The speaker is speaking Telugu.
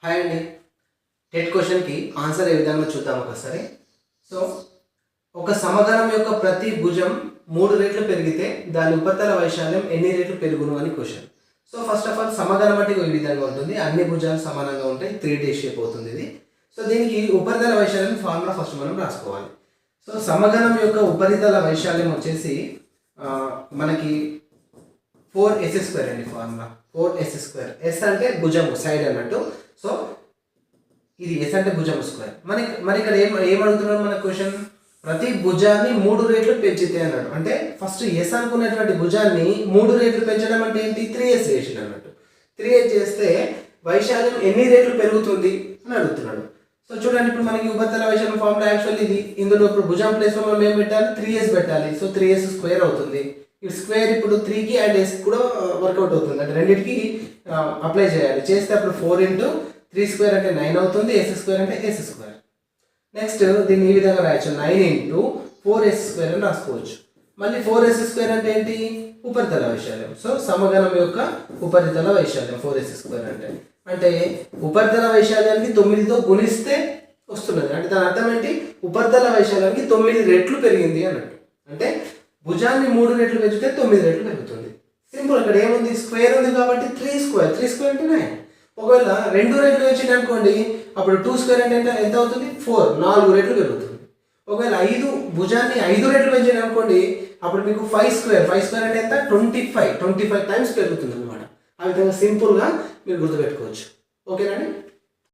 హాయ్ అండి. టెట్ క్వశ్చన్కి ఆన్సర్ ఏ విధంగా చూద్దాం ఒకసారి. సో ఒక సమగణం యొక్క ప్రతి భుజం 3 రెట్లు పెరిగితే దాని ఉపరితల వైశాల్యం ఎన్ని రెట్లు పెరుగును అని question. So first of all సమగణం అంటే ఈ విధంగా ఉంటుంది. అన్ని భుజాలు సమానంగా ఉంటాయి. 3D షేప్ అవుతుంది ఇది. సో దీనికి ఉపరితల వైశాల్యం ఫార్ములా ఫస్ట్ మనం రాసుకోవాలి. సో సమగణం యొక్క ఉపరితల వైశాల్యం వచ్చేసి మనకి 4s² అండి. Formula 4s². ఎస్ అంటే భుజము సైడ్ అన్నట్టు. సో ఇది ఎస్ అంటే భుజం స్క్వేర్. మరి ఇక్కడ ఏమడుగుతున్నాడు మన క్వశ్చన్, ప్రతి భుజాన్ని 3 రెట్లు పెంచితే అన్నాడు. అంటే ఫస్ట్ ఎస్ అనుకున్నటువంటి భుజాన్ని 3 రెట్లు పెంచడం అంటే ఏంటి, 3s చేసిన అన్నట్టు. 3s చేస్తే వైశాల్యం ఎన్ని రెట్లు పెరుగుతుంది అని అడుగుతున్నాడు. సో చూడండి, ఇప్పుడు మనకి ఉపరితల వైశాల్యం ఫార్ములా యాక్చువల్లీ ఇది. ఇందులో ఇప్పుడు భుజం ప్లేస్లో మనం ఏం పెట్టాలి, 3s పెట్టాలి. సో 3s² అవుతుంది. ఈ స్క్వేర్ ఇప్పుడు 3కి అండ్ s కూడా వర్కౌట్ అవుతుంది. అంటే రెండింటికి అప్లై చేయాలి. చేస్తే అప్పుడు 4 × 3² అంటే 9 అవుతుంది. s² అంటే s². నెక్స్ట్ దీన్ని ఈ విధంగా రాయొచ్చు, 9 × 4s² అని రాసుకోవచ్చు. మళ్ళీ 4s² అంటే ఏంటి, ఉపరితల వైశాల్యం. సో సమగణం యొక్క ఉపరితల వైశాల్యం 4s² అంటే ఉపరితల వైశాల్యానికి 9తో గుణిస్తే వస్తున్నది. అంటే దాని అర్థం ఏంటి, ఉపరితల వైశాల్యానికి 9 రెట్లు పెరిగింది అన్నట్టు. అంటే భుజాన్ని 3 రెట్లు పెంచితే 9 రెట్లు పెరుగుతుంది. సింపుల్. ఇక్కడ ఏముంది, స్క్వేర్ ఉంది కాబట్టి 3² అంటే 9. ఒకవేళ 2 రెట్లు పెంచింది అనుకోండి, అప్పుడు 2² అంటే ఎంత అవుతుంది, 4 రెట్లు పెరుగుతుంది. ఒకవేళ భుజాన్ని 5 రెట్లు పెంచింది అనుకోండి, అప్పుడు మీకు 5² అంటే ఎంత, 25 టైమ్స్ పెరుగుతుంది అనమాట. ఆ విధంగా సింపుల్గా మీరు గుర్తుపెట్టుకోవచ్చు. ఓకేనండి.